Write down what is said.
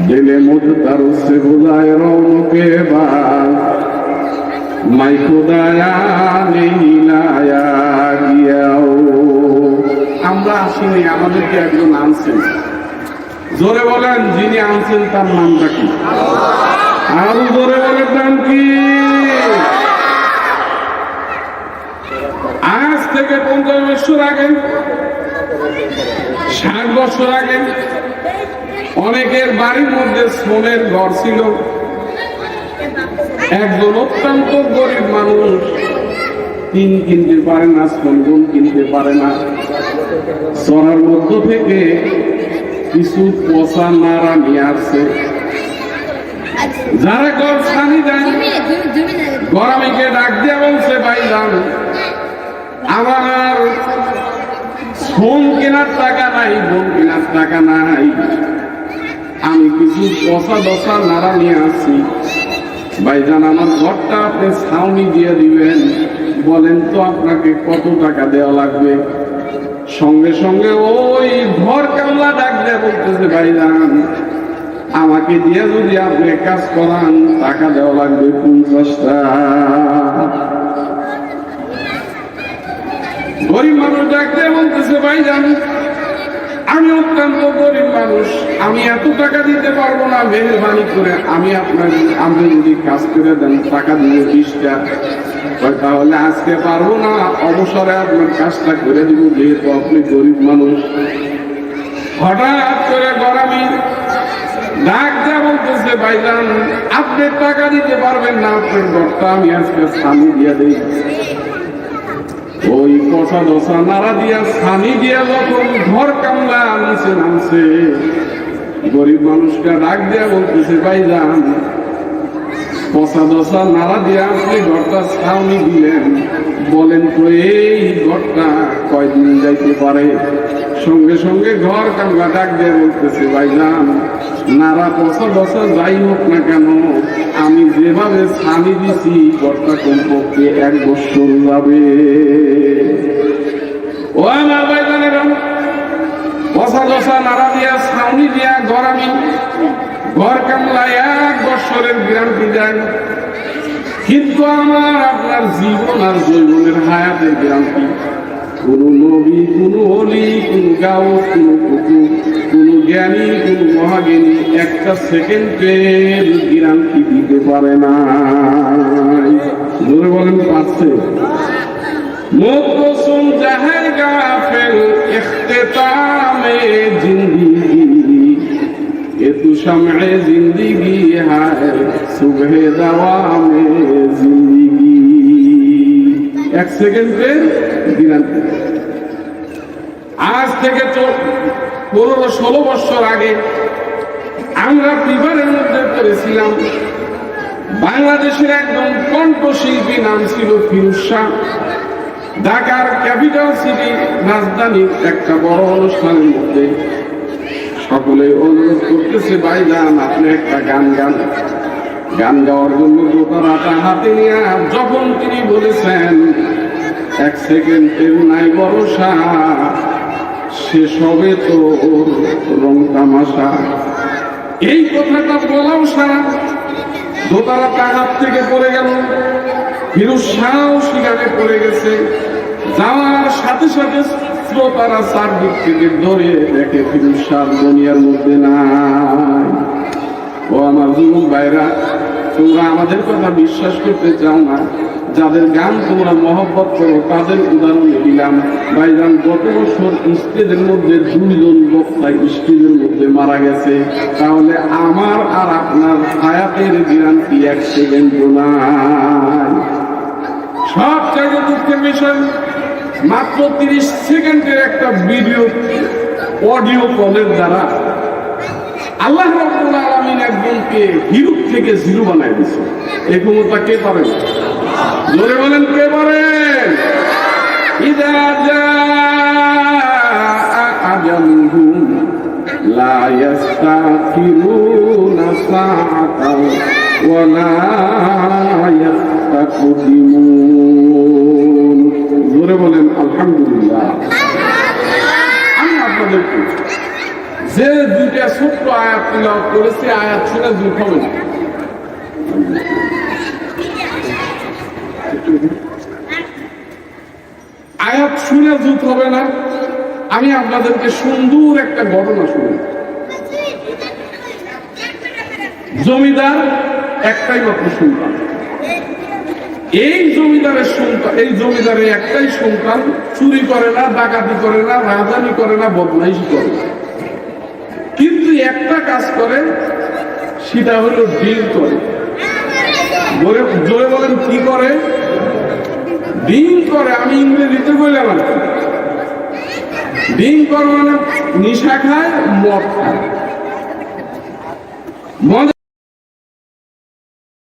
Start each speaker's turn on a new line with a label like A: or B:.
A: दिले मुझतर से बुलाए रौनके बाज मैं खुदाया नहीं लाया गयाओ। আমরা আসিনি, আমাদেরকে একজন আনছেন। জোরে বলেন, যিনি আনছেন তার নামটা কি? আরো জোরে বলেন, নাম কি? আজ থেকে 50 বছর আগে, 60 বছর আগে অনেকের বাড়ির মধ্যে সোনের ঘর ছিল। একজন অত্যন্ত গরিব মানুষ, তিন কিনতে পারে না, সোনগুন কিনতে পারে না। সরার মধ্য থেকে কিছু পচা নাড়া নিয়ে আসছে। যারা ঘর ছানি দেন, গরমিকে ডাক দিয়ে বলছে, ভাই যান, আমার সোন কেনার টাকা নাই, বোন কেনার টাকা নাই, আমি কিছু পচা দশা নাড়া নিয়ে আসছি। ভাইজান, আমার ঘরটা আপনি ছাউনি দিয়ে দিবেন, বলেন তো আপনাকে কত টাকা দেওয়া লাগবে? সঙ্গে সঙ্গে ওই ঘর কামলা ডাক দিয়ে বলতেছে, ভাইজান, আমাকে দিয়ে যদি আপনি কাজ করান টাকা দেওয়া লাগবে 50টা। গরিব মানুষ ডাক দিয়ে বলতেছে, ভাইজান, আমি অত্যন্ত গরিব মানুষ, আমি এত টাকা দিতে পারবো না, মেহরবানি করে আপনি যদি কাজ করে দেন টাকা দিয়ে 20টা। তাহলে আজকে পারবো না, অবসরে আপনার কাজটা করে দিব, যেহেতু আপনি গরিব মানুষ। হঠাৎ করে গরামি ডাক যা বলতেছে, ভাইজান, আপনি টাকা দিতে পারবেন না, আপনার ঘরটা আমি আজকে স্বামী দিয়ে দিই। ওই পচা দশা নাড়া দিয়া স্বামী দিয়া যখন ঘর কামলা নিচে নামছে, গরিব মানুষকে ডাক দিয়া বলতেছে, ভাইজান, পচা দশা নাড়া দিয়া আপনি ঘরটা ছাউনি দিলেন, বলেন তো এই ঘরটা কয়দিন যাইতে পারে? সঙ্গে সঙ্গে ঘর কামলা ডাক দিয়ে বলতেছে, ভাইজান, নাড়া পচা দশা যাই হোক না কেন, আমি যেভাবে ছানি দিছি ঘরটা কমপক্ষে 1 বছর যাবে। ও আমার ভাইজানেরা, পচা দশা নাড়া দিয়া ছাউনি দিয়া ঘর কামলায় 1 বছরের গ্যারান্টি দেয়, কিন্তু আমার আপনার জীবন আর জৈবনের হায়াতের গ্যারান্টি কোন নবী, কোন অলি, কোন গাউস, কোন কুতুব, কোন জ্ঞানী, কোন মহাজ্ঞানী 1 সেকেন্ডের গ্যারান্টি দিতে পারে না। জোরে বলেন, পাচ্ছে? মুকসুম জাহার গাফিল ইখতিতামে জিন্দেগি, এ তু শামে জিন্দেগি হায় সুবহে দাওয়ামে জিন্দেগি। 1 সেকেন্ডের গ্যারান্টি। আজ থেকে 15-16 বছর আগে আমরা বিবারের মধ্যে পড়েছিলাম, বাংলাদেশের একজন কণ্ঠশিল্পী, নাম ছিল ফিরোজ শাহ। ঢাকার ক্যাপিটাল সিটি, রাজধানীর একটা বড় অনুষ্ঠানের মধ্যে সকলে অনুরোধ করতেছে, ভাইজান, আপনি একটা গান গান। গান গাওয়ার জন্য দোতারাটা হাতে নিয়ে যখন তিনি বলেছেন, 1 সেকেন্ডের নাই ভরসা, শেষ হবে তো রং তামাশা, এই কথাটা বলাও সারা দোতারাটা হাত থেকে পড়ে গেল। ফিরোজ শাহ সেখানে পড়ে গেছে। যাওয়ার সাথে সাথে শ্রোতারা চারদিক থেকে ধরে দেখে ফিরোজ শাহ দুনিয়ার মধ্যে নাই। ও আমার যুবক ভাইরা, তোমরা আমাদের কথা বিশ্বাস করতে চাও না, যাদের গান তোমরা মহব্বত করো তাদের উদাহরণ দিলাম। ভাইজান, গত বছর স্টেজের মধ্যে 2 জন বক্তা স্টেজের মধ্যে মারা গেছে। তাহলে আমার আর আপনার হায়াতের গ্যারান্টি 1 সেকেন্ড নাই। সবচেয়ে দুঃখের বিষয়, মাত্র 30 সেকেন্ডের একটা ভিডিও অডিও কলের দ্বারা আল্লাহ রাব্বুল আলামিন একজনকে হিরো থেকে জিরো বানায় দিয়েছে। এই ক্ষমতা কে পারেন? জোরে বলেন, কে পারেন? ইযা জাআ আজালুহুম লা ইস্তাখিরুনা সাআতান ওয়া লা ইস্তাকদিমুন। জোরে বলেন আলহামদুলিল্লাহ। আমি আপনাদেরকে যে দুইটা ছোট্ট আয়াত তিলাওয়াত করেছে, আয়াত শুনে দুঃখ হবে না। আয়াত শুনে দুঃখ হবে না। আমি আপনাদেরকে সুন্দর একটা ঘটনা শুনি। জমিদার একটাই মাত্র সন্তান। এই জমিদারের একটাই সন্তান, চুরি করে না, ডাকাতি করে না, রাজধানী করে না, বদমাইশি করে না, কিন্তু একটা কাজ করে, সেটা হলো ডিল করে। জোরে বলেন কি করে? ডিল করে। আমি ইংরেজিতে বললাম আর কি। ডিল করে মানে নেশা খায়, মদ খায়। মদ